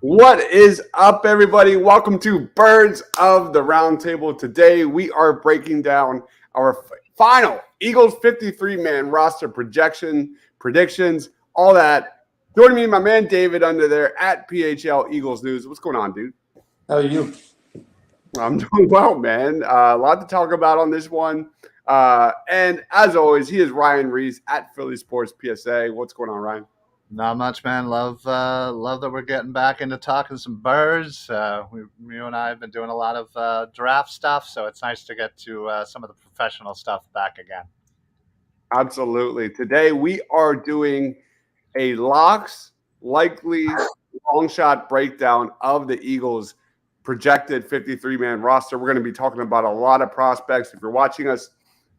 What is up, everybody? Welcome to Birds of the Roundtable. Today, we are breaking down our final Eagles 53-man roster predictions, all that. Joining me, my man David under there at PHL Eagles News. What's going on, dude? How are you? I'm doing well, man. A lot to talk about on this one. And as always, he is Ryan Reese at Philly Sports PSA. What's going on, Ryan? Not much, man. Love that we're getting back into talking some birds. You and I have been doing a lot of draft stuff, so it's nice to get to some of the professional stuff back again. Absolutely. Today we are doing a locks, likely long shot breakdown of the Eagles' projected 53-man roster. We're going to be talking about a lot of prospects. If you're watching us,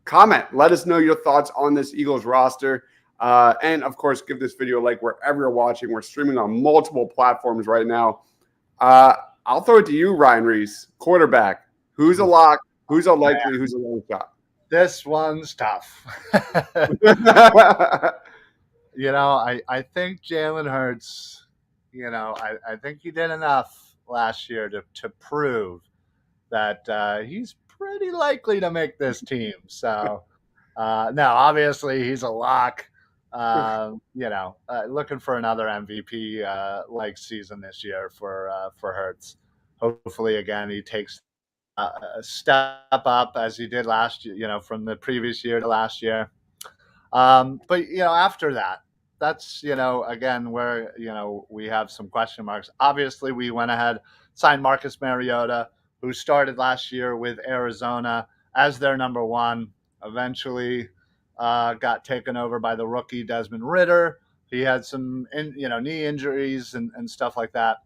comment. Let us know your thoughts on this Eagles roster. And, of course, give this video a like wherever you're watching. We're streaming on multiple platforms right now. I'll throw it to you, Ryan Reese. Quarterback. Who's a lock? Who's a likely? Who's a long shot? This one's tough. I think Jalen Hurts, I think he did enough last year to prove that he's pretty likely to make this team. So, no, obviously he's a lock. Looking for another MVP like season this year for Hurts. Hopefully, again, he takes a step up as he did last year. From the previous year to last year. But after that's again where we have some question marks. Obviously, we went ahead, signed Marcus Mariota, who started last year with Arizona as their number one. Eventually, got taken over by the rookie Desmond Ridder. He had some knee injuries and stuff like that.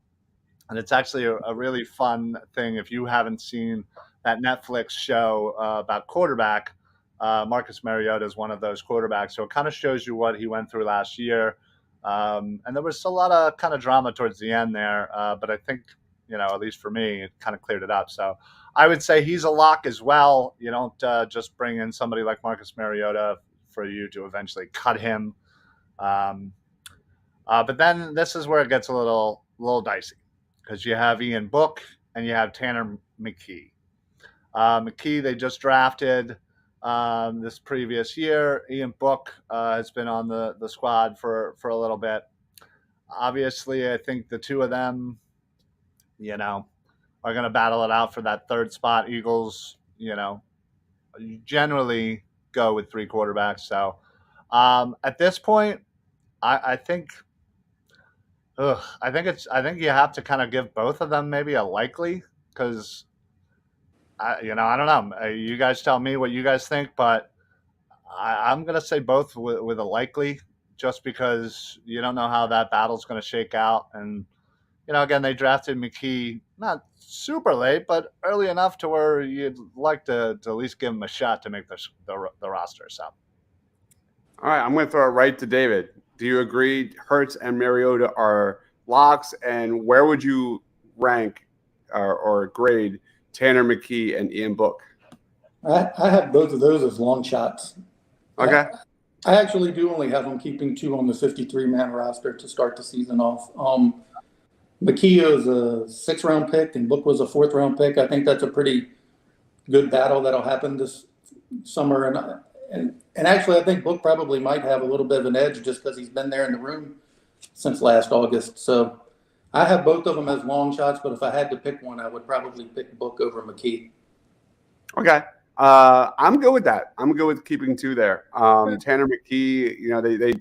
And it's actually a really fun thing if you haven't seen that Netflix show about quarterback. Marcus Mariota is one of those quarterbacks. So it kind of shows you what he went through last year. And there was a lot of kind of drama towards the end there. But I think, at least for me, it kind of cleared it up. So I would say he's a lock as well. You don't just bring in somebody like Marcus Mariota for you to eventually cut him. But then this is where it gets a little dicey because you have Ian Book and you have Tanner McKee. McKee, they just drafted this previous year. Ian Book has been on the squad for a little bit. Obviously, I think the two of them, are going to battle it out for that third spot. Eagles, generally go with three quarterbacks. So at this point, I think you have to kind of give both of them maybe a likely because I don't know. You guys tell me what you guys think, but I'm going to say both with a likely just because you don't know how that battle's going to shake out. And, again, they drafted McKee not super late, but early enough to where you'd like to at least give him a shot to make the roster. So, All right, I'm going to throw it right to David. Do you agree Hurts and Mariota are locks? And where would you rank or grade Tanner McKee and Ian Book? I have both of those as long shots. Okay. I actually do only have them keeping two on the 53-man roster to start the season off. McKee is a 6th-round pick and Book was a 4th-round pick. I think that's a pretty good battle that'll happen this summer. And actually, I think Book probably might have a little bit of an edge just because he's been there in the room since last August. So I have both of them as long shots, but if I had to pick one, I would probably pick Book over McKee. Okay. I'm good with that. I'm good with keeping two there. Tanner McKee, they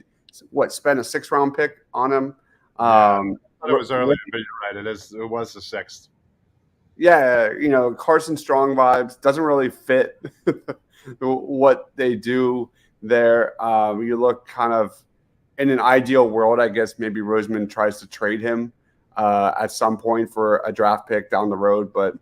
spent a 6th-round pick on him. I thought it was early, but you're right. It was the 6th. Yeah, Carson Strong vibes doesn't really fit what they do there. You look kind of in an ideal world, I guess maybe Roseman tries to trade him at some point for a draft pick down the road. But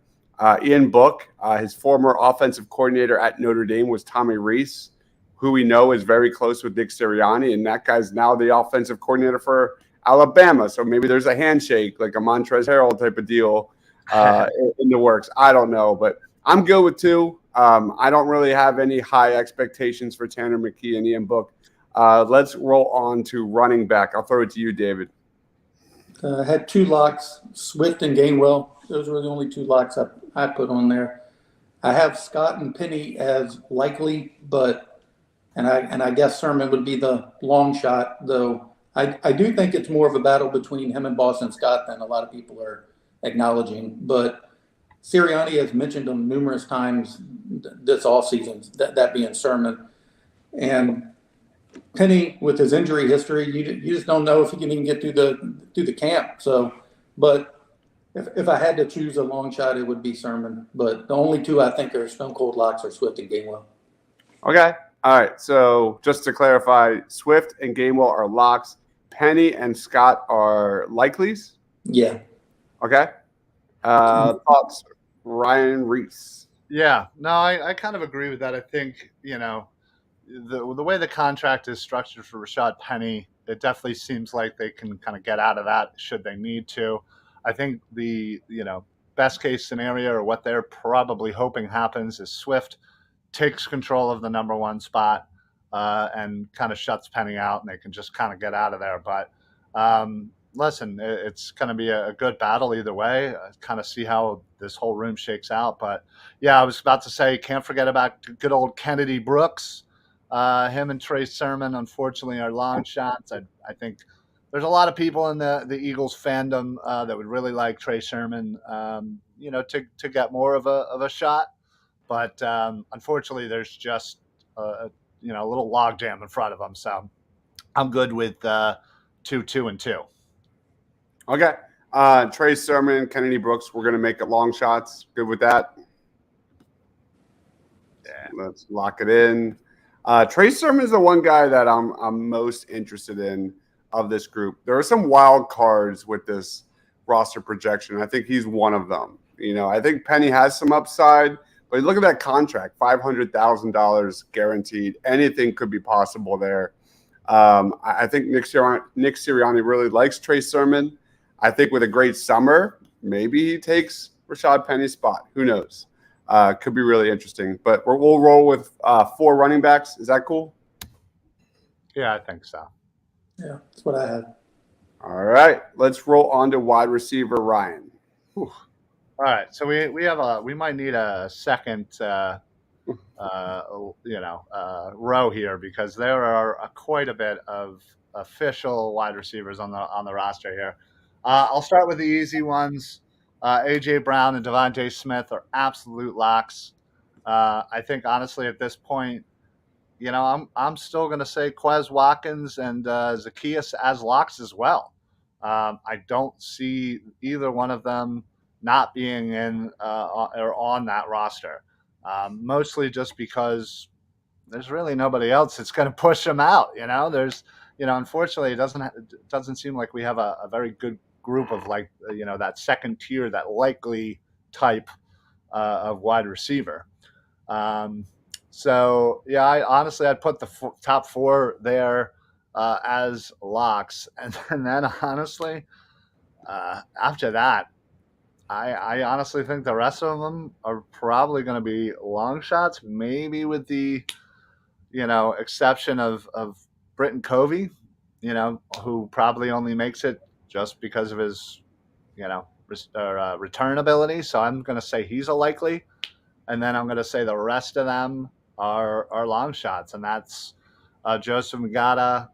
Ian Book, his former offensive coordinator at Notre Dame was Tommy Rees, who we know is very close with Nick Sirianni, and that guy's now the offensive coordinator for Alabama. So maybe there's a handshake, like a Montrezl Harrell type of deal in the works. I don't know, but I'm good with two. I don't really have any high expectations for Tanner McKee and Ian Book. Let's roll on to running back. I'll throw it to you, David. Had two locks, Swift and Gainwell. Those were the only two locks I put on there. I have Scott and Penny as likely, but and I guess Sermon would be the long shot, though. I do think it's more of a battle between him and Boston Scott than a lot of people are acknowledging. But Sirianni has mentioned him numerous times this offseason, that being Sermon. And Penny, with his injury history, you just don't know if he can even get through the camp. So, but if I had to choose a long shot, it would be Sermon. But the only two I think are stone cold locks are Swift and Gainwell. Okay. All right. So just to clarify, Swift and Gainwell are locks. Penny and Scott are likelies. Yeah. Okay. Thoughts, Ryan Reese. Yeah. No, I kind of agree with that. I think, the way the contract is structured for Rashad Penny, it definitely seems like they can kind of get out of that should they need to. I think the best case scenario, or what they're probably hoping happens, is Swift takes control of the number one spot and kind of shuts Penny out, and they can just kind of get out of there. But listen, it's going to be a good battle either way. Kind of see how this whole room shakes out. But yeah, I was about to say, can't forget about good old Kennedy Brooks. Him and Trey Sermon, unfortunately, are long shots. I think there's a lot of people in the Eagles fandom that would really like Trey Sermon, to get more of a shot. But unfortunately, there's just a little logjam in front of them. So I'm good with 2, and 2. Okay. Trey Sermon, Kennedy Brooks, we're going to make it long shots. Good with that? Yeah. Let's lock it in. Trey Sermon is the one guy that I'm most interested in of this group. There are some wild cards with this roster projection. I think he's one of them. I think Penny has some upside, but look at that contract, $500,000 guaranteed. Anything could be possible there. I think Nick Sirianni really likes Trey Sermon. I think with a great summer, maybe he takes Rashad Penny's spot. Who knows? Could be really interesting. But we'll roll with 4 running backs. Is that cool? Yeah, I think so. Yeah, that's what I had. All right. Let's roll on to wide receiver Ryan. Whew. All right. So we might need a second row here, because there are quite a bit of official wide receivers on the roster here. I'll start with the easy ones. A.J. Brown and Devontae Smith are absolute locks. I think, honestly, at this point, I'm still going to say Quez Watkins and Zacchaeus as locks as well. I don't see either one of them not being in or on that roster, mostly just because there's really nobody else that's going to push them out. Unfortunately, it doesn't seem like we have a very good group of that second tier, that likely type of wide receiver. So yeah, I'd put the top 4 there as locks, and then honestly, after that, I honestly think the rest of them are probably going to be long shots, maybe with the exception of Britton Covey, who probably only makes it just because of his return ability. So I'm going to say he's a likely, and then I'm going to say the rest of them are long shots, and that's Joseph Ngata,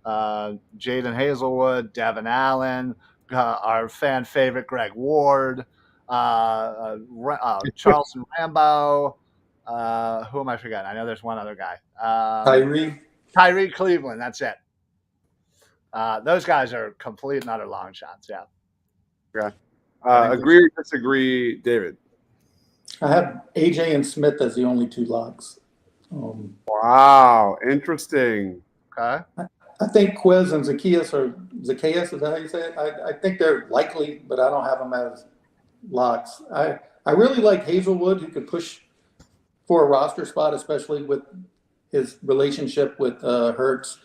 Jaden Hazelwood, Devin Allen, our fan favorite Greg Ward, Charleston Rambo. Who am I forgetting? I know there's one other guy. Tyree Cleveland. That's it. Those guys are complete and utter long shots. Yeah. Okay. Agree or disagree, David? I have AJ and Smith as the only 2 locks. Wow, interesting. Okay. I think Quez and Zacchaeus, is that how you say it? I think they're likely, but I don't have them as locks. I really like Hazelwood, who could push for a roster spot, especially with his relationship with Hurts.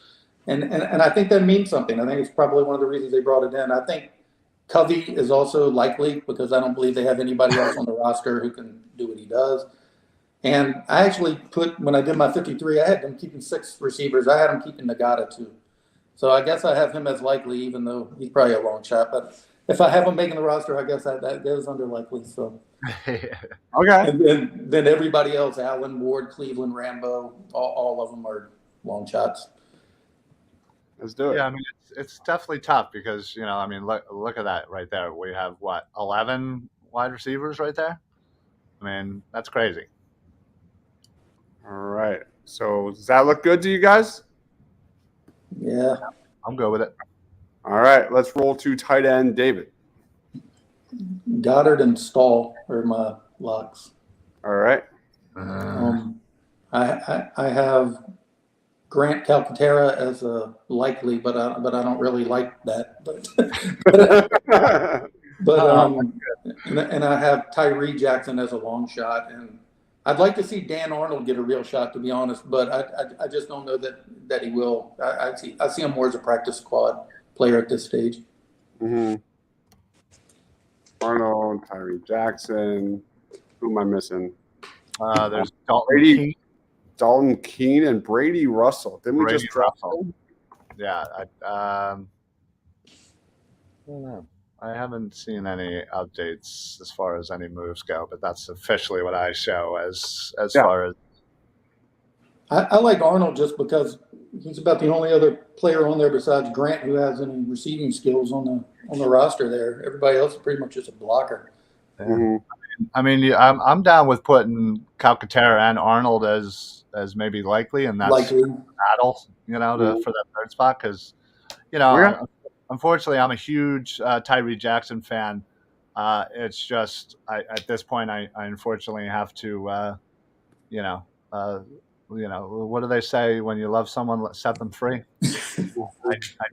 And I think that means something. I think it's probably one of the reasons they brought it in. I think Covey is also likely, because I don't believe they have anybody else on the roster who can do what he does. And I actually when I did my 53, I had them keeping 6 receivers. I had them keeping Ngata too. So I guess I have him as likely, even though he's probably a long shot. But if I have him making the roster, I guess that goes under likely. So Okay. and then everybody else, Allen, Ward, Cleveland, Rambo, all of them are long shots. Let's do it. Yeah, I mean it's definitely tough because I mean look at that right there. We have what 11 wide receivers right there. I mean that's crazy. All right. So does that look good to you guys? Yeah. I'm good with it. All right. Let's roll to tight end, David. Goddard and Stall are my locks. All right. I have Grant Calcaterra as a likely, but I don't really like that. And I have Tyree Jackson as a long shot, and I'd like to see Dan Arnold get a real shot, to be honest, but I just don't know that he will. I see him more as a practice squad player at this stage. Mm-hmm. Arnold, Tyree Jackson. Who am I missing? There's Dalton Keene and Brady Russell. Didn't we just drop him? Yeah. I don't know. I haven't seen any updates as far as any moves go, but that's officially what I show as far as. I like Arnold just because he's about the only other player on there besides Grant who has any receiving skills on the roster there. Everybody else is pretty much just a blocker. Yeah. Mm-hmm. I mean, I'm down with putting Calcaterra and Arnold as maybe likely, and that's battle, for that third spot because, unfortunately, I'm a huge Tyree Jackson fan. It's just at this point, I unfortunately have to, what do they say when you love someone? Set them free. I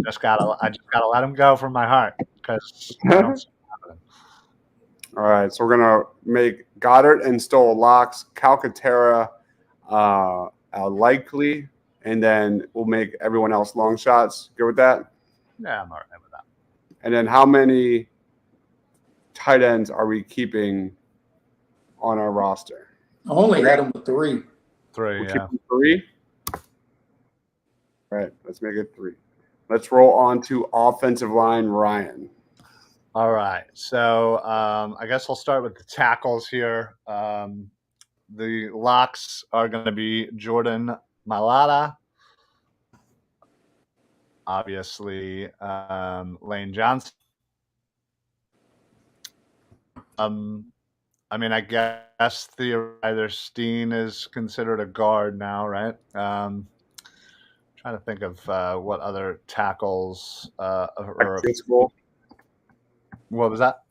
just gotta let them go from my heart because. All right, so we're gonna make Goddard and Stoll locks, Calcaterra likely, and then we'll make everyone else long shots. Good with that? Yeah, I'm all right with that. And then how many tight ends are we keeping on our roster? I only had them with three. Three. Three. All right, let's make it three. Let's roll on to offensive line, Ryan. All right, so I guess I'll start with the tackles here. The locks are going to be Jordan Mailata, obviously Lane Johnson. I mean, I guess either Steen is considered a guard now, right? Trying to think of what other tackles What was that?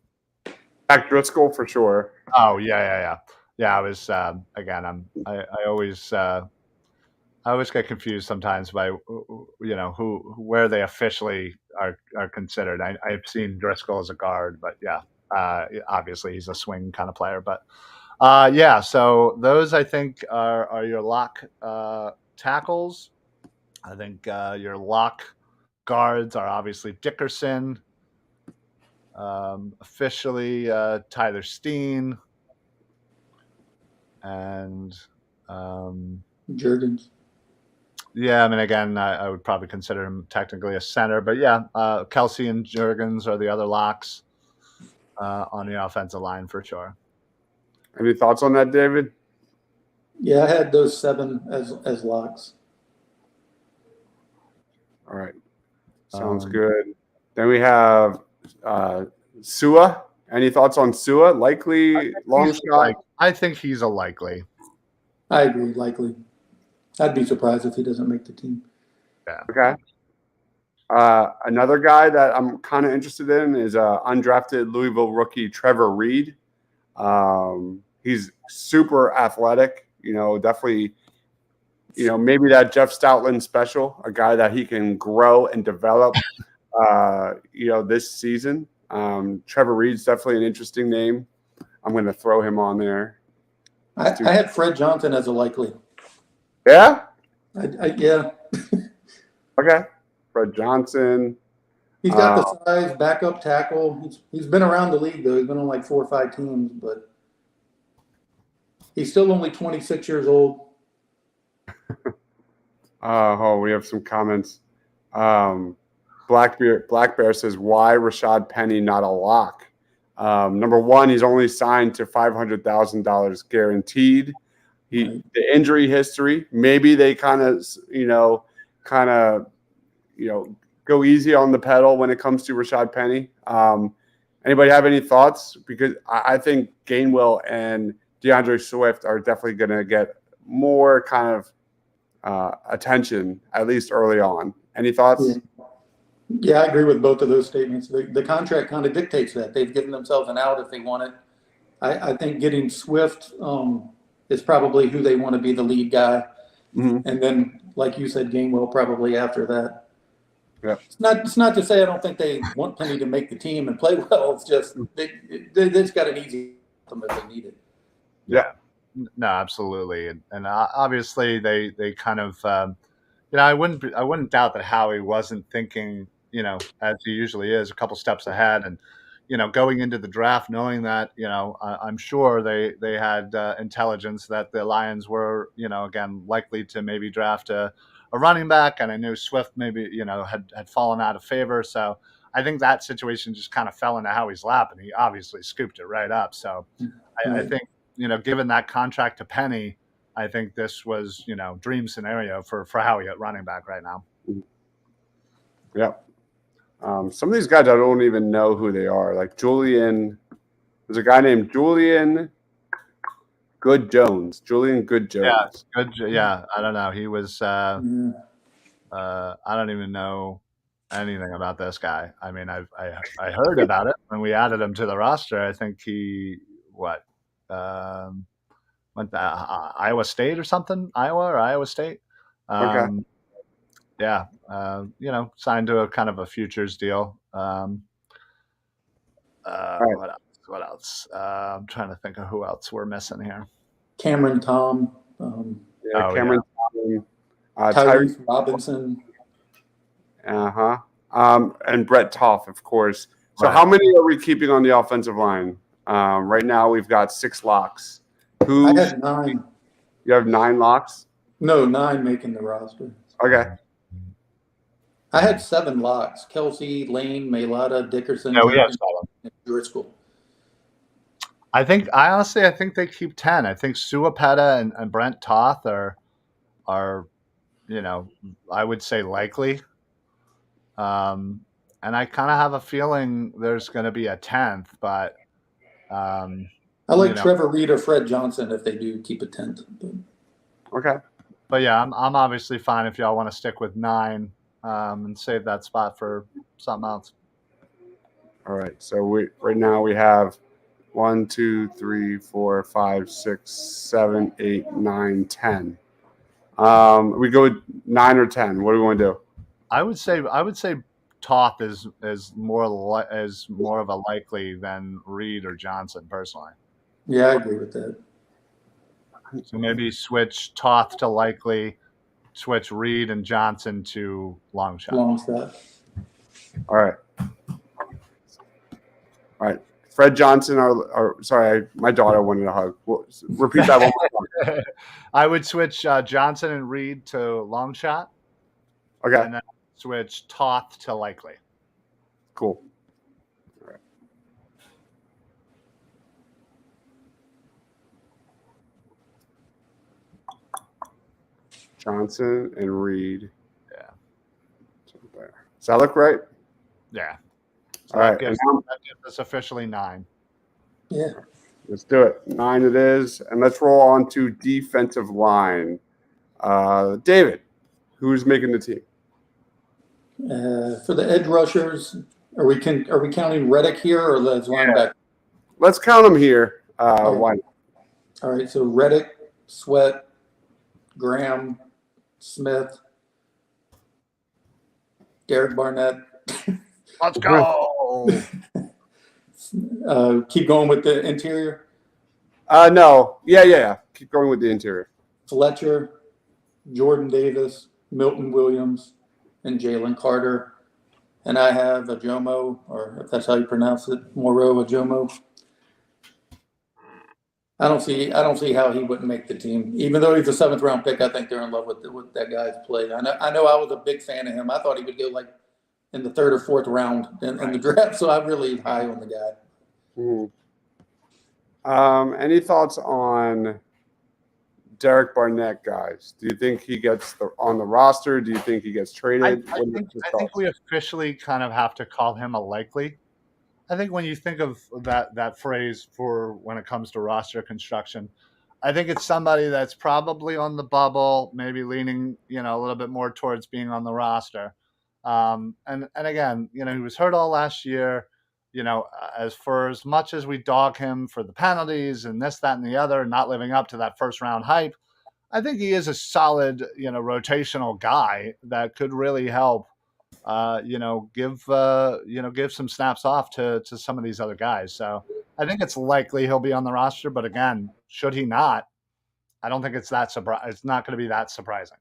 Jack Driscoll for sure. Oh yeah. I was again. I always get confused sometimes by where they officially are considered. I've seen Driscoll as a guard, but yeah, obviously he's a swing kind of player. But yeah, so those I think are your lock tackles. I think your lock guards are obviously Dickerson. Officially Tyler Steen and Juergens. Yeah, I mean, again, I would probably consider him technically a center, but yeah, Kelsey and Juergens are the other locks on the offensive line for sure. Any thoughts on that, David? Yeah, I had those 7 as locks. All right, sounds good. Then we have Sua. Any thoughts on Sua? Likely long shot? I think he's a likely. I agree, likely. I'd be surprised if he doesn't make the team. Yeah. Okay. Another guy that I'm kind of interested in is undrafted Louisville rookie Trevor Reed. He's super athletic. Definitely. Maybe that Jeff Stoutland special, a guy that he can grow and develop. This season. Trevor Reed's definitely an interesting name. I'm going to throw him on there. I had Fred Johnson as a likely. Yeah? Yeah. Okay. Fred Johnson. He's got the size, backup tackle. He's been around the league, though. He's been on like 4 or 5 teams, but he's still only 26 years old. We have some comments. Black Bear says, why Rashad Penny not a lock? Number one, he's only signed to $500,000 guaranteed. The injury history, maybe they kind of go easy on the pedal when it comes to Rashad Penny. Anybody have any thoughts? Because I think Gainwell and DeAndre Swift are definitely going to get more kind of attention, at least early on. Any thoughts? Yeah, I agree with both of those statements. The contract kind of dictates that. They've given themselves an out if they want it. I think getting Swift is probably who they want to be the lead guy. Mm-hmm. And then, like you said, Gainwell probably after that. Yeah. It's not to say I don't think they want Penny to make the team and play well. It's just they just got an easy them if they need it. Yeah. No, absolutely. And obviously they kind of I wouldn't doubt that Howie wasn't thinking, as he usually is, a couple steps ahead, and going into the draft, knowing that I'm sure they had intelligence that the Lions were again likely to maybe draft a running back, and I knew Swift maybe had fallen out of favor, so I think that situation just kind of fell into Howie's lap, and he obviously scooped it right up. So I think given that contract to Penny, I think this was, dream scenario for Howie at running back right now. Yeah. Some of these guys, I don't even know who they are. Like Julian, there's a guy named Julian Good-Jones. Julian Good-Jones. Yeah, I don't know. He was, I don't even know anything about this guy. I mean, I heard about it when we added him to the roster. I think he, went to Iowa State or something, Iowa State. Okay. Yeah, signed to a kind of a futures deal. Right. What else? I'm trying to think of who else we're missing here. Cameron Tom. Cameron Tom. Tyrese Robinson. And Brett Toth, of course. So Right. How many are we keeping on the offensive line? Right now we've got 6 locks. I had 9. You have 9 locks? No, 9 making the roster. Okay. I had 7 locks: Kelsey, Lane, Mailata, Dickerson, and Driscoll. I honestly think they keep 10. I think Suapeta and Brent Toth are I would say likely. And I kind of have a feeling there's going to be a 10th, but I like Trevor Reed or Fred Johnson if they do keep a 10th. Okay. But yeah, I'm obviously fine if y'all want to stick with 9 and save that spot for something else. All right. So right now we have 1, 2, 3, 4, 5, 6, 7, 8, 9, 10. We go with 9 or 10. What do we want to do? I would say Toth is more of a likely than Reed or Johnson personally. Yeah, I agree with that. So maybe switch Toth to likely, switch Reed and Johnson to long shot. All right. Fred Johnson, sorry, my daughter wanted a hug. Repeat that one more time. I would switch Johnson and Reed to long shot. Okay. And then switch Toth to likely. Cool. All right. Johnson and Reed. Yeah. Does that look right? Yeah. So all right. That gives us officially 9. Yeah. Let's do it. 9 it is. And let's roll on to defensive line. David, who's making the team? For the edge rushers, are we counting Reddick here or as linebacker? Let's count them here. Why not? All right. So Reddick, Sweat, Graham, Smith, Derek Barnett. Let's go. Keep going with the interior. No. Yeah. Keep going with the interior. Fletcher, Jordan Davis, Milton Williams, and Jalen Carter. And I have Ajomo, or if that's how you pronounce it, Moro Ajomo. I don't see how he wouldn't make the team. Even though he's a 7th round pick, I think they're in love with that guy's play. I know I was a big fan of him. I thought he would go like in the third or fourth round in the draft. So I'm really high on the guy. Any thoughts on Derek Barnett, guys? Do you think he gets on the roster? Do you think he gets traded? I think we officially kind of have to call him a likely. I think when you think of that phrase for when it comes to roster construction, I think it's somebody that's probably on the bubble, maybe leaning, a little bit more towards being on the roster. And again, he was hurt all last year. As much as we dog him for the penalties and this, that, and the other, not living up to that first round hype, I think he is a solid, rotational guy that could really help. Give some snaps off to some of these other guys. So I think it's likely he'll be on the roster. But again, should he not, I don't think it's that It's not going to be that surprising.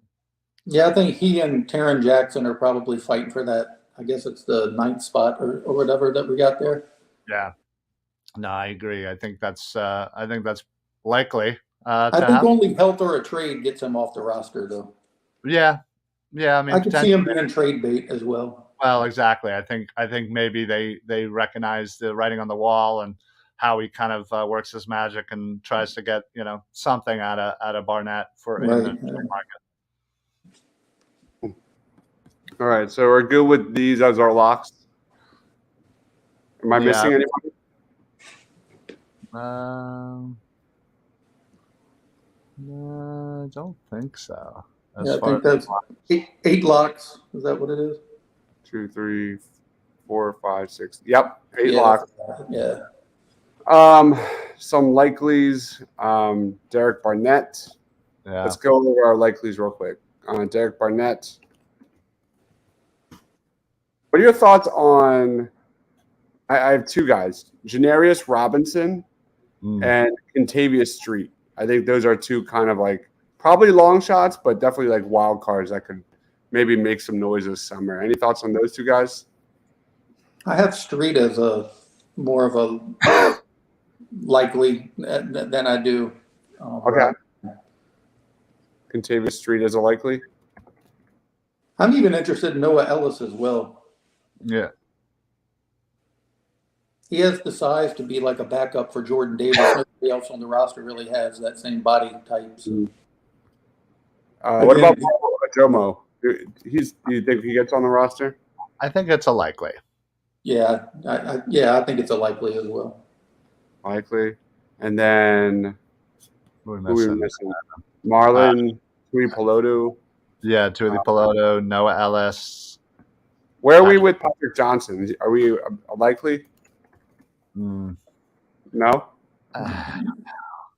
Yeah, I think he and Taron Jackson are probably fighting for that. I guess it's the 9th spot or whatever that we got there. Yeah. No, I agree. I think that's likely. I think only health or a trade gets him off the roster, though. Yeah. I mean, I could see him being trade bait as well. Well, exactly. I think maybe they recognize the writing on the wall and how he kind of works his magic and tries to get something out of Barnett in the market. All right, so we're good with these as our locks. Am I missing anybody? No, I don't think so. I think that's 8 locks. Is that what it is? 2, 3, 4, 5, 6. Yep, 8 locks. Yeah. Some likelies. Derek Barnett. Yeah. Let's go over our likelies real quick. Derek Barnett. What are your thoughts on? I have 2 guys: Janarius Robinson and Contavious Street. I think those are 2 kind of like probably long shots, but definitely like wild cards that could maybe make some noise this summer. Any thoughts on those 2 guys? I have Street as more of a likely than I do. Okay. Contavious Street as a likely. I'm even interested in Noah Ellis as well. Yeah. He has the size to be like a backup for Jordan Davis. Nobody else on the roster really has that same body type. So. What about Jomo? Do you think he gets on the roster? I think it's a likely. Yeah, I think it's a likely as well. Likely. And then who are we missing? Marlon, Tui Peloto. Yeah, Tui Peloto, Noah Ellis. Where are we with Patrick Johnson? Are we likely? No. I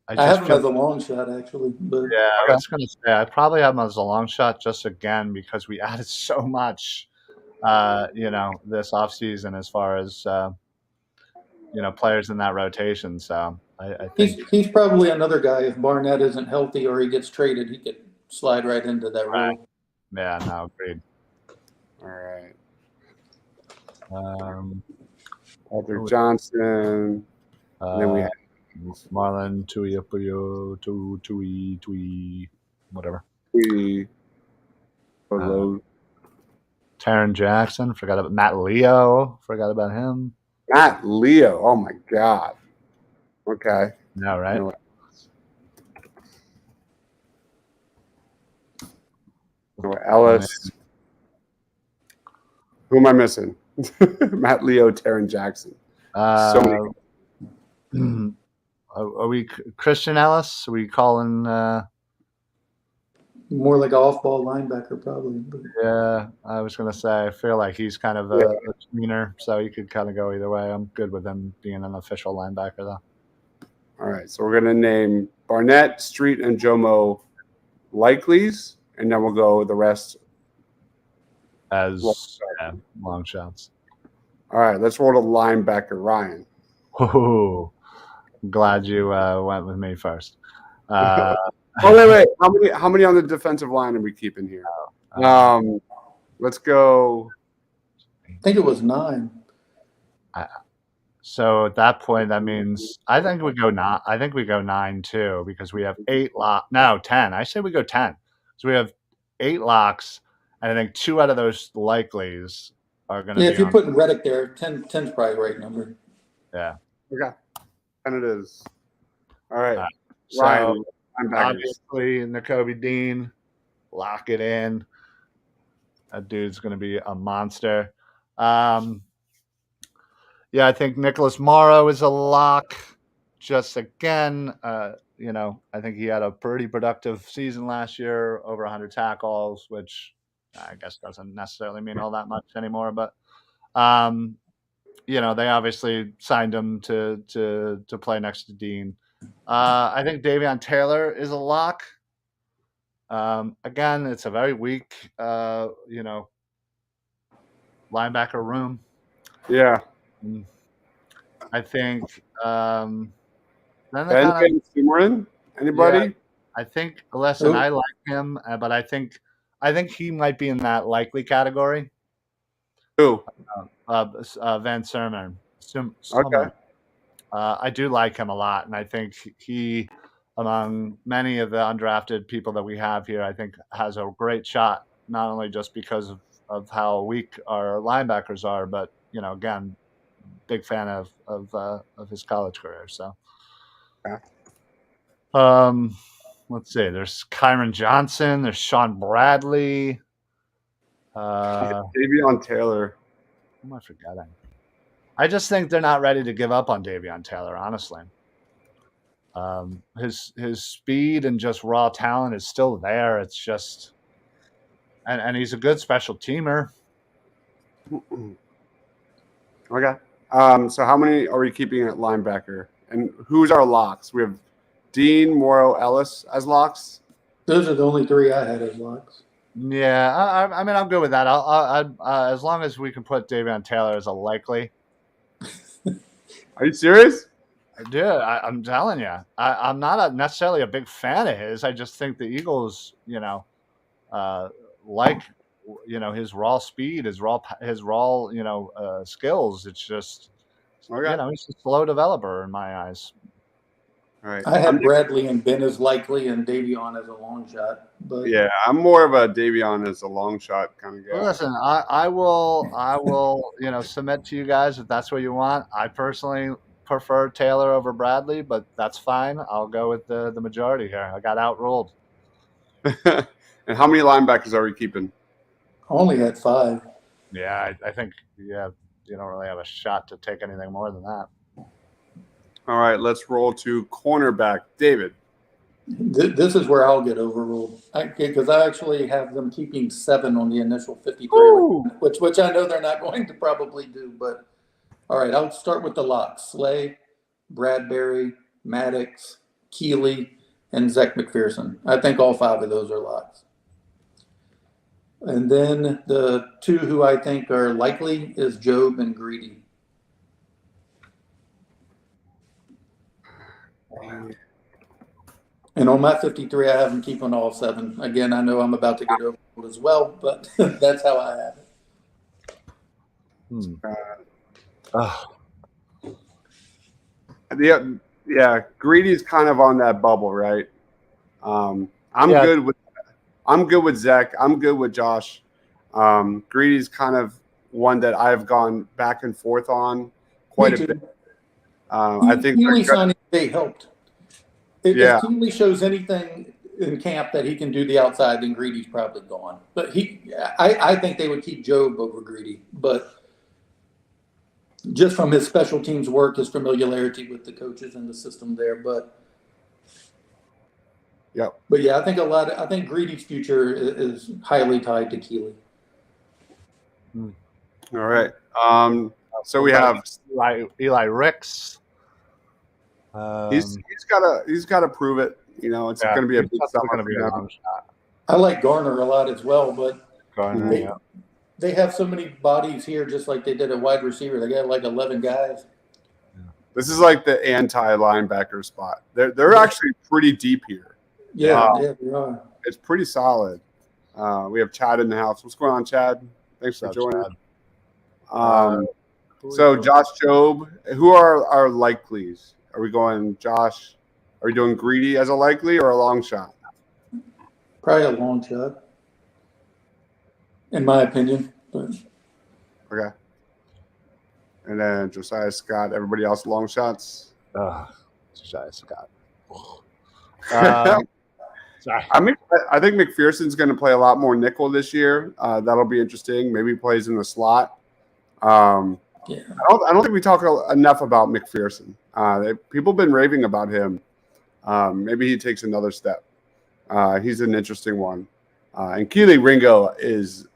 have him as a long shot, actually. But yeah, I was going to say I probably have him as a long shot just again because we added so much, this offseason as far as players in that rotation. So I think he's probably another guy. If Barnett isn't healthy or he gets traded, he could slide right into that role. Yeah, no, agreed. All right. Patrick Johnson. And then we have Marlon, Tui, whatever. Tui. Taron Jackson. Forgot about Matt Leo. Forgot about him. Matt Leo. Oh my God. Okay. No, right? Noah Ellis. Who am I missing? Matt Leo, Taron Jackson. So many. Are we Christian Ellis? Are we calling? More like an off-ball linebacker, probably. But. Yeah, I was going to say, I feel like he's kind of a tweener, so you could kind of go either way. I'm good with him being an official linebacker, though. All right, so we're going to name Barnett, Street, and Jomo likelies, and then we'll go the rest as long shots. All right, let's roll to linebacker, Ryan. Oh, glad you went with me first. Oh, wait. How many on the defensive line are we keeping here? Let's go. I think it was 9. So at that point, that means I think we go 9. I think we go 9 too because we have 8 locks. No, 10. I say we go 10. So we have 8 locks, and I think 2 out of those likelies are going to Yeah, be if you're on. putting Reddick there, 10's probably the right number. Yeah. Okay. And it is. All right. So Ryan, linebackers. obviously, Nakobe Dean, lock it in. That dude's going to be a monster. Yeah, I think Nicholas Morrow is a lock. Just again, I think he had a pretty productive season last year, over 100 tackles, which I guess doesn't necessarily mean all that much anymore. But they obviously signed him to play next to Dean. I think Davion Taylor is a lock. Again, it's a very weak, linebacker room. Yeah. I think then Ben Summerin? Anybody? Yeah, I think. Listen, I like him, but I think he might be in that likely category. Who? Van Sermon. Okay. I do like him a lot, and I think he, among many of the undrafted people that we have here, I think has a great shot. Not only just because of how weak our linebackers are, but again, big fan of his college career. So, let's see. There's Kyron Johnson. There's Sean Bradley. Davion Taylor. Who am I forgetting? I just think they're not ready to give up on Davion Taylor, honestly. His speed and just raw talent is still there. It's just, and he's a good special teamer. Okay. So how many are we keeping at linebacker? And who's our locks? We have Dean, Morrow, Ellis as locks. Those are the only three I had as locks. Yeah, I mean, I'm good with that. As long as we can put Davion Taylor as a likely. Are you serious? Dude, I'm telling you, I'm not necessarily a big fan of his. I just think the Eagles, like, his raw speed, his raw, skills. It's just, Okay. He's a slow developer in my eyes. All right. I had Bradley and Ben as likely and Davion as a long shot. But yeah, I'm more of a Davion as a long shot kind of guy. Well, listen, I will, submit to you guys if that's what you want. I personally prefer Taylor over Bradley, but that's fine. I'll go with the majority here. I got outruled. And how many linebackers are we keeping? I only had 5. Yeah, I think you don't really have a shot to take anything more than that. All right, let's roll to cornerback. David. This is where I'll get overruled because I actually have them keeping 7 on the initial 53, which I know they're not going to probably do. But all right, I'll start with the locks: Slay, Bradbury, Maddox, Keeley, and Zach McPherson. I think all 5 of those are locks. And then the 2 who I think are likely is Job and Greedy. And on my 53, I have them keeping all 7. Again, I know I'm about to get overruled as well, but that's how I have it. Yeah, Greedy's kind of on that bubble, right? I'm good with Zach. I'm good with Josh. Greedy's kind of one that I've gone back and forth on quite a bit. I think Keeley signing day helped. If Yeah. Keeley shows anything in camp that he can do the outside, then Greedy's probably gone. But I think they would keep Job over Greedy. But just from his special teams work, his familiarity with the coaches and the system there. But yeah, I think Greedy's future is highly tied to Keeley. All right. So we have Eli Ricks. He's got to prove it. It's going to be a big summer for him. I like Garner a lot as well, but Garner, they have so many bodies here, just like they did at wide receiver. They got like 11 guys. This is like the anti-linebacker spot. They're actually pretty deep here. Yeah, they are. It's pretty solid. We have Chad in the house. What's going on, Chad? Thanks for joining. So Josh Job, who are our likelies? Are we going Josh? Are we doing Greedy as a likely or a long shot? Probably a long shot, in my opinion. But Okay. And then Josiah Scott. Everybody else long shots. Josiah Scott. Sorry. I think McPherson's going to play a lot more nickel this year. That'll be interesting. Maybe he plays in the slot. Yeah. I don't think we talk enough about McPherson. People have been raving about him. Maybe he takes another step. He's an interesting one. And Keely Ringo is.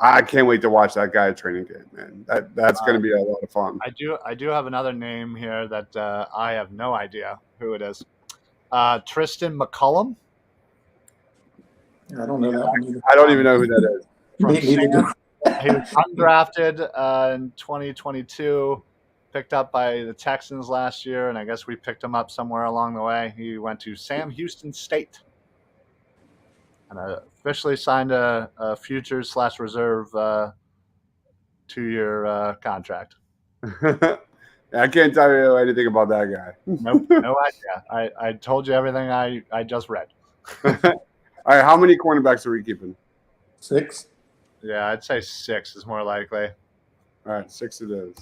I can't wait to watch that guy at training camp, man. That's going to be a lot of fun. I do have another name here that I have no idea who it is. Tristan McCullum. I don't know that one either. I don't even know who that is. He was undrafted in 2022, picked up by the Texans last year, and I guess we picked him up somewhere along the way. He went to Sam Houston State and officially signed a futures/reserve 2-year contract. I can't tell you anything about that guy. Nope, no idea. I told you everything I just read. All right, how many cornerbacks are we keeping? 6. Yeah, I'd say 6 is more likely. All right, 6 it is.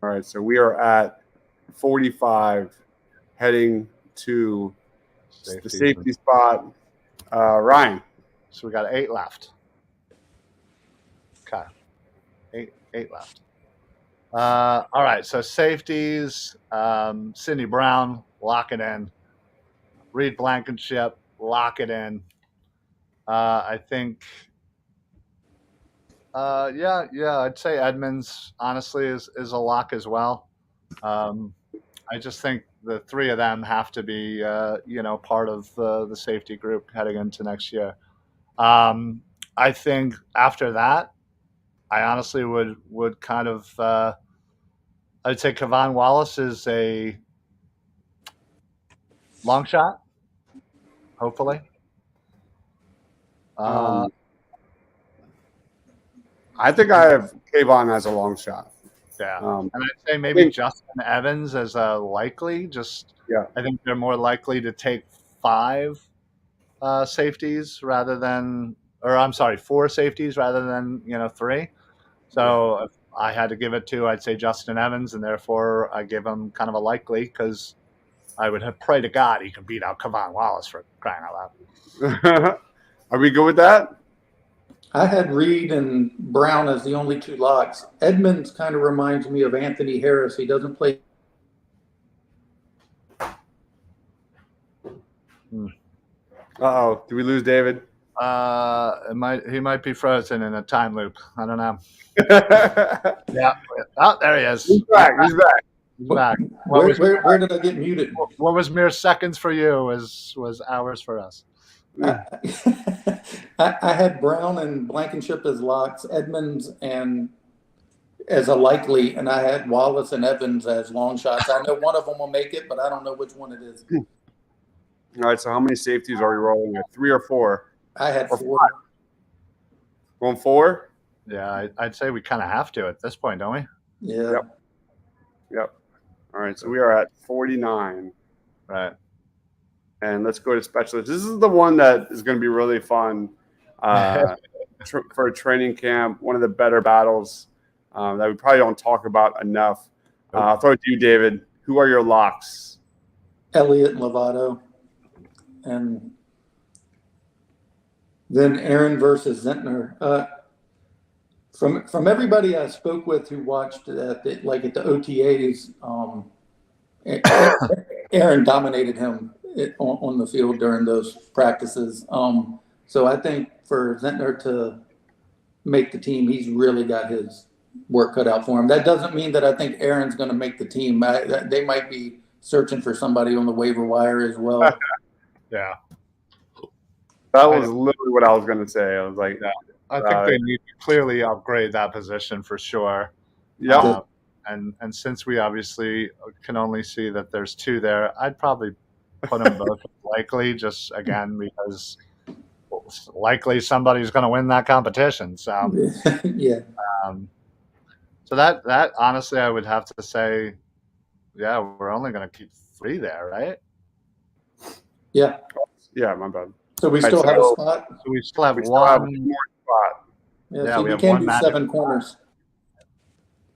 All right, so we are at 45, heading to the safety spot. Ryan. So we got 8 left. Okay, 8 left. All right, so safeties, Sidney Brown, lock it in. Reed Blankenship, lock it in. I think, I'd say Edmonds, honestly, is a lock as well. I just think the 3 of them have to be, part of the safety group heading into next year. I think after that, I honestly would kind of I'd say Kevon Wallace is a long shot, hopefully. I think I have Kayvon as a long shot. Yeah, and I'd say maybe Justin Evans as a likely. I think they're more likely to take 5 safeties rather than, or I'm sorry, 4 safeties rather than 3. So if I had to give it to, I'd say Justin Evans, and therefore I give him kind of a likely because I would have pray to God he can beat out Kevon Wallace for crying out loud. Are we good with that? I had Reed and Brown as the only 2 locks. Edmonds kind of reminds me of Anthony Harris. He doesn't play. Uh-oh. Did we lose David? He might be frozen in a time loop. I don't know. Yeah. Oh, there he is. He's back. He's back. Where did I get muted? What was mere seconds for you was hours for us. I had Brown and Blankenship as locks, Edmonds and as a likely, and I had Wallace and Evans as long shots. I know one of them will make it, but I don't know which one it is. All right, so how many safeties are we rolling with? 3 or 4? I had 4. 5. Going 4? Yeah, I'd say we kind of have to at this point, don't we? Yeah. Yep. All right, so we are at 49. Right. And let's go to specialists. This is the one that is going to be really fun for a training camp. One of the better battles that we probably don't talk about enough. I'll throw it to you, David. Who are your locks? Elliott and Lovato. And then Aaron versus Zentner. From everybody I spoke with who watched at the OTAs, Aaron dominated him on the field during those practices. So I think for Zentner to make the team, he's really got his work cut out for him. That doesn't mean that I think Aaron's going to make the team. They might be searching for somebody on the waiver wire as well. Yeah. That was literally what I was going to say. I was like, I think they need to clearly upgrade that position for sure. Yeah. And since we obviously can only see that there's 2 there, I'd probably put them both likely, just again because likely somebody's going to win that competition. So yeah. So that honestly, I would have to say, yeah, we're only going to keep 3 there, right? Yeah. Yeah, my bad. So we still have a spot. So we still have one one more spot. Yeah, Yeah, see, we we have can one do magic. 7 corners.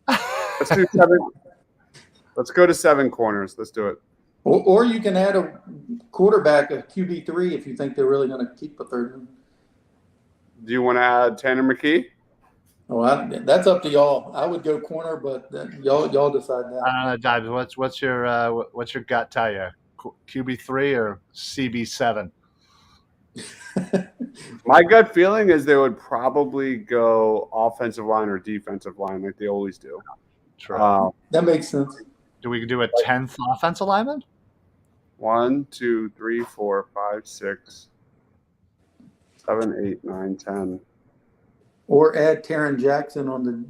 Let's do 7. Let's go to 7 corners. Let's do it. Or you can add a quarterback, a QB3, if you think they're really going to keep a third one. Do you want to add Tanner McKee? Oh, that's up to y'all. I would go corner, but y'all decide that. I don't know, Dives. What's your gut tell you? QB3 or CB7? My gut feeling is they would probably go offensive line or defensive line like they always do. True. That makes sense. Do we do a 10th offensive lineman? 1, 2, 3, 4, 5, 6, 7, 8, 9, 10. Or add Taron Jackson on the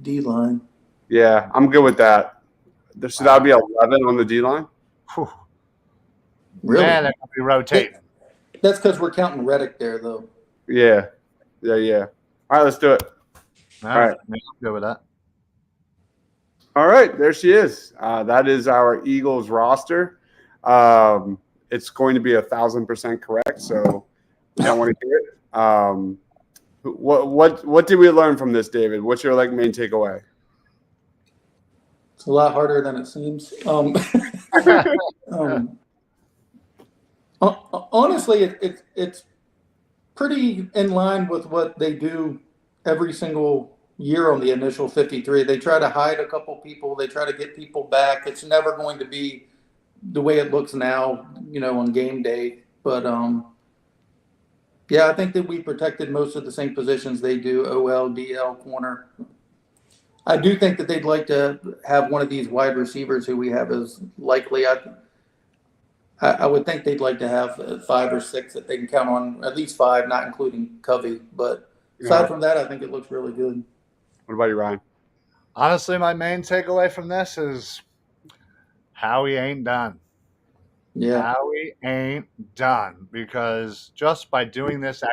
D line. Yeah, I'm good with that. So that would be 11 on the D line. Whew. Really? Man, they're going to be rotating. That's because we're counting Reddick there, though. Yeah. All right, let's do it. All right. I'm good with that. All right, there she is. That is our Eagles roster. It's going to be 1,000% correct, so I don't want to hear it. What did we learn from this, David? What's your main takeaway? It's a lot harder than it seems. Honestly, it's pretty in line with what they do every single year on the initial 53. They try to hide a couple people. They try to get people back. It's never going to be the way it looks now, on game day. But yeah, I think that we protected most of the same positions they do: OL, DL, corner. I do think that they'd like to have one of these wide receivers who we have as Likely. I would think they'd like to have 5 or 6 that they can count on, at least 5, not including Covey. But aside from that, I think it looks really good. What about you, Ryan? Honestly, my main takeaway from this is Howie ain't done. Yeah. Howie ain't done, because just by doing this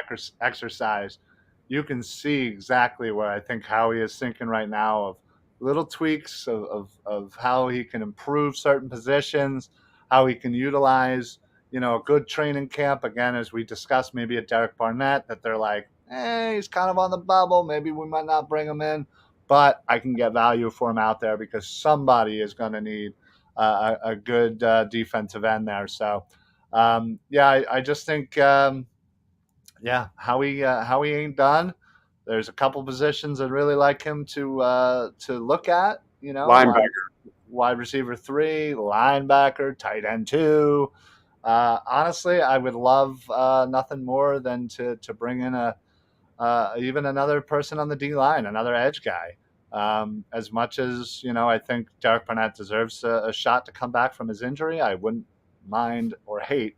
exercise, you can see exactly what I think Howie is thinking right now, of little tweaks of how he can improve certain positions, how he can utilize, a good training camp. Again, as we discussed, maybe a Derek Barnett, that they're like, he's kind of on the bubble. Maybe we might not bring him in, but I can get value for him out there because somebody is going to need a good defensive end there. So, I just think, Howie ain't done. There's a couple positions I'd really like him to look at. Linebacker, wide receiver 3, linebacker, tight end 2. Honestly, I would love nothing more than to bring in even another person on the D line, another edge guy. As much as, I think Derek Barnett deserves a shot to come back from his injury, I wouldn't mind or hate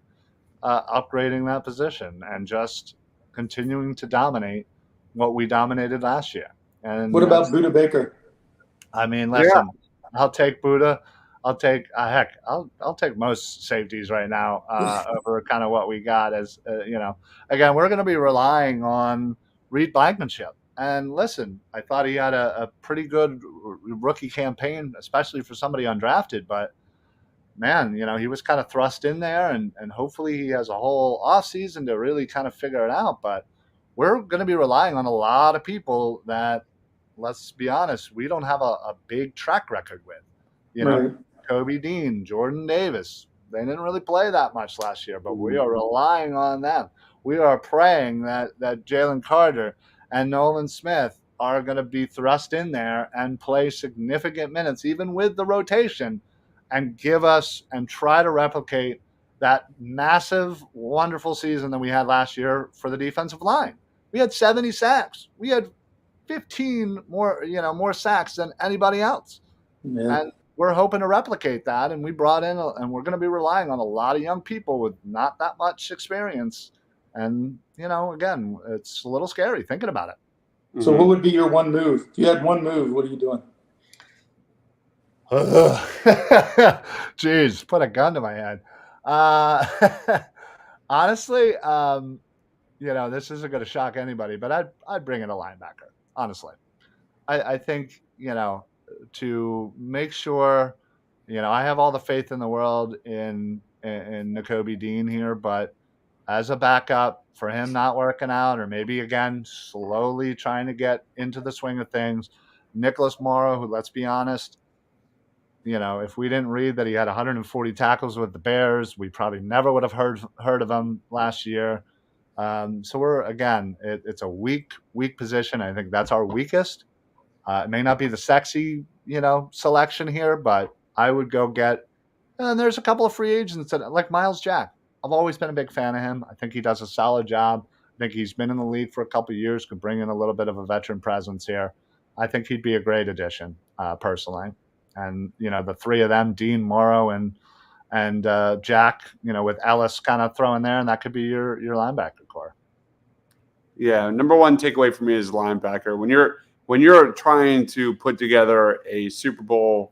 upgrading that position and just continuing to dominate what we dominated last year. And what about Buda Baker? I mean, listen, I'll take Buda. I'll take I'll take most safeties right now over kind of what we got as Again, we're going to be relying on Reed Blankenship. And listen, I thought he had a pretty good rookie campaign, especially for somebody undrafted. But man, he was kind of thrust in there, and hopefully he has a whole offseason to really kind of figure it out. But we're going to be relying on a lot of people that, let's be honest, we don't have a big track record with. Right. Kobe Dean, Jordan Davis, they didn't really play that much last year, but we are relying on them. We are praying that Jalen Carter and Nolan Smith are going to be thrust in there and play significant minutes, even with the rotation, and give us and try to replicate that massive, wonderful season that we had last year for the defensive line. We had 70 sacks. We had 15 more sacks than anybody else. Yeah. And we're hoping to replicate that. And we brought in, and we're going to be relying on a lot of young people with not that much experience. And, again, it's a little scary thinking about it. So what would be your one move? If you had one move, what are you doing? Jeez, put a gun to my head. Honestly, this isn't going to shock anybody, but I'd bring in a linebacker. Honestly, I think to make sure, I have all the faith in the world in Nakobe Dean here, but as a backup for him not working out, or maybe again slowly trying to get into the swing of things. Nicholas Morrow, who, let's be honest, if we didn't read that he had 140 tackles with the Bears, we probably never would have heard of him last year. So it's a weak position. I think that's our weakest. It may not be the sexy, selection here, but I would go get. And there's a couple of free agents like Miles Jack. I've always been a big fan of him. I think he does a solid job. I think he's been in the league for a couple of years, could bring in a little bit of a veteran presence here. I think he'd be a great addition, personally. And the three of them, Dean, Morrow, and Jack, with Ellis kind of throwing there, and that could be your linebacker core. Yeah, number one takeaway for me is linebacker. When you're trying to put together a Super Bowl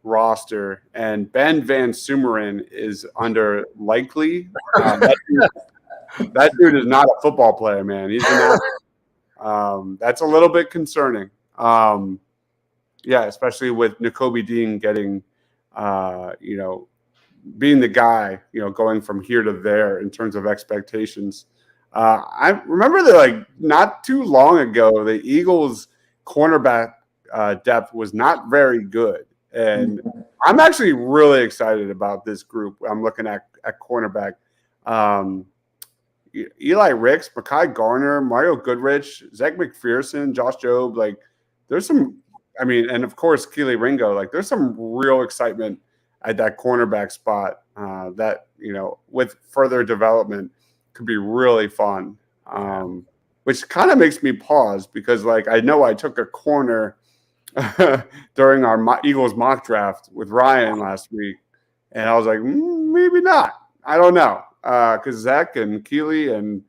roster and Ben Van Sumeren is under Likely, that dude is not a football player, man. He's an athlete. That's a little bit concerning. Yeah, especially with Nakobe Dean getting, being the guy, going from here to there in terms of expectations. I remember that not too long ago, the Eagles cornerback depth was not very good. And I'm actually really excited about this group. I'm looking at cornerback. Eli Ricks, Mekhi Garner, Mario Goodrich, Zach McPherson, Josh Jobe. There's some, and of course, Keely Ringo. There's some real excitement at that cornerback spot that, with further development could be really fun. Which kind of makes me pause because, I know I took a corner during our Eagles mock draft with Ryan last week, and I was like, maybe not. I don't know, because Zach and Keely and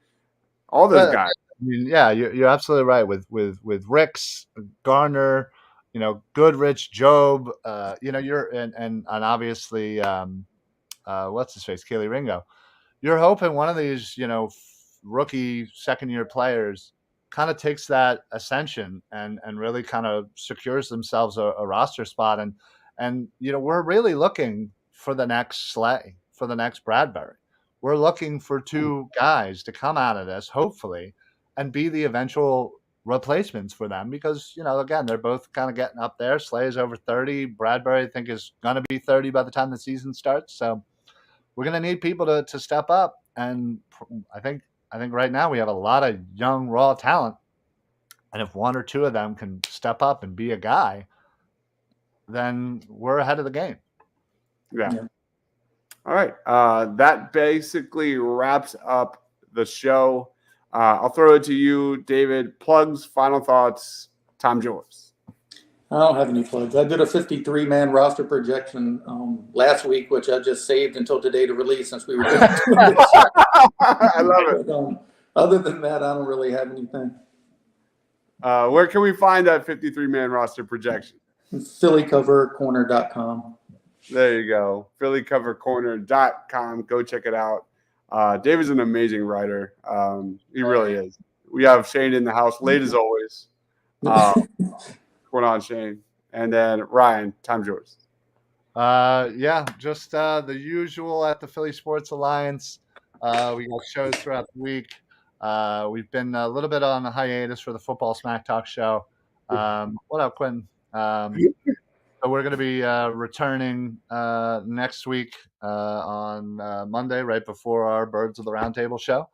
all those guys. Yeah, you're absolutely right with Ricks, Garner, Goodrich, Job. You're and obviously, what's his face, Keely Ringo. You're hoping one of these, rookie second-year players kind of takes that ascension and really kind of secures themselves a roster spot. And we're really looking for the next Slay, for the next Bradbury. We're looking for two guys to come out of this, hopefully, and be the eventual replacements for them because, again, they're both kind of getting up there. Slay is over 30. Bradbury, I think, is going to be 30 by the time the season starts. So we're going to need people to step up. And I think right now we have a lot of young, raw talent. And if one or two of them can step up and be a guy, then we're ahead of the game. Yeah. All right. That basically wraps up the show. I'll throw it to you, David. Plugs, final thoughts. Time's yours. I don't have any plugs. I did a 53-man roster projection last week, which I just saved until today to release since we were doing this. I love it. But, other than that, I don't really have anything. Where can we find that 53-man roster projection? PhillyCoverCorner.com. There you go. PhillyCoverCorner.com. Go check it out. David's an amazing writer. He really is. We have Shane in the house, late as always. What's on, Shane? And then Ryan, time's yours. Just the usual at the Philly Sports Alliance. We got shows throughout the week. We've been a little bit on a hiatus for the Football Smack Talk show. What up, Quinn? So we're going to be returning next week on Monday, right before our Birds of the Roundtable show.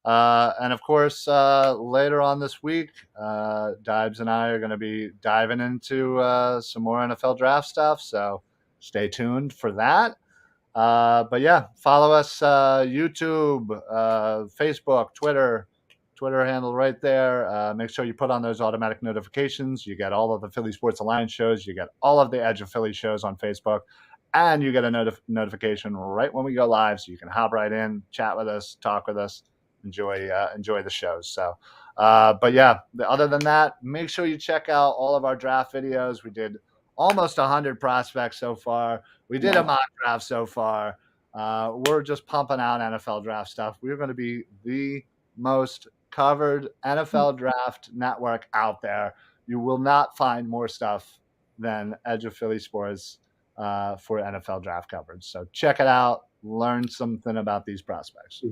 And of course, later on this week, Dibes and I are going to be diving into some more NFL draft stuff. So stay tuned for that. But yeah, follow us, YouTube, Facebook, Twitter handle right there. Make sure you put on those automatic notifications. You get all of the Philly Sports Alliance shows. You get all of the Edge of Philly shows on Facebook. And you get a notification right when we go live. So you can hop right in, chat with us, talk with us, enjoy the shows. So, but yeah, other than that, make sure you check out all of our draft videos. We did almost 100 prospects so far. We did a mock draft so far. We're just pumping out NFL draft stuff. We're going to be the most covered NFL draft network out there. You will not find more stuff than Edge of Philly Sports for NFL draft coverage. So check it out. Learn something about these prospects.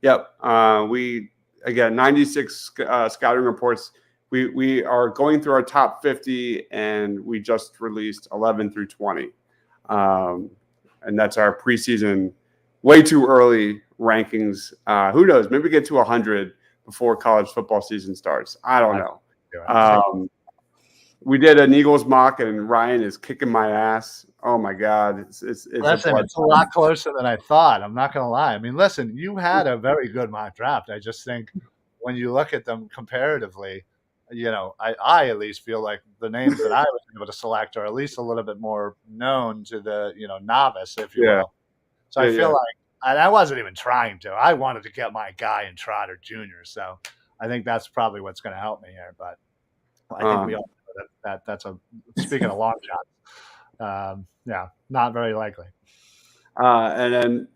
Yep. We again 96 scouting reports. We are going through our top 50, and we just released 11 through 20, and that's our preseason, way too early rankings. Who knows? Maybe get to 100 before college football season starts. I don't know. We did an Eagles mock, and Ryan is kicking my ass. Oh my God! Listen, it's a lot closer than I thought. I'm not going to lie. I mean, listen, you had a very good mock draft. I just think when you look at them comparatively, I at least feel like the names that I was able to select are at least a little bit more known to the novice, if you will. So I feel like I wasn't even trying to. I wanted to get my guy in Trotter Jr. So I think that's probably what's going to help me here. But I think we all know that's a speaking of long shots. Not very likely. And then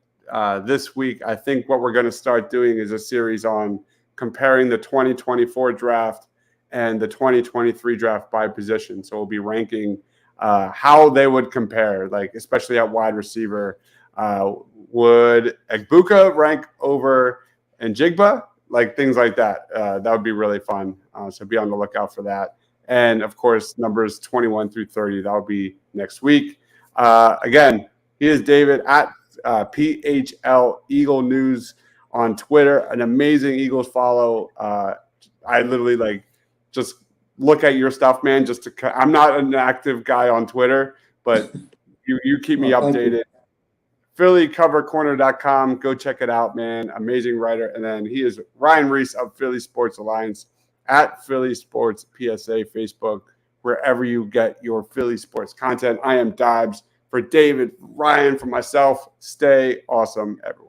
this week, I think what we're going to start doing is a series on comparing the 2024 draft and the 2023 draft by position. So we'll be ranking how they would compare, like especially at wide receiver. Would Egbuka rank over Njigba? Like things like that. That would be really fun. So be on the lookout for that. And of course, numbers 21 through 30. That will be next week. Again, he is David at PHL Eagle News on Twitter. An amazing Eagles follow. I literally just look at your stuff, man. I'm not an active guy on Twitter, but you keep me updated. PhillyCoverCorner.com. Go check it out, man. Amazing writer. And then he is Ryan Reese of Philly Sports Alliance at Philly Sports PSA Facebook, wherever you get your Philly sports content. I am Dobbs. For David, Ryan, for myself, stay awesome, everyone.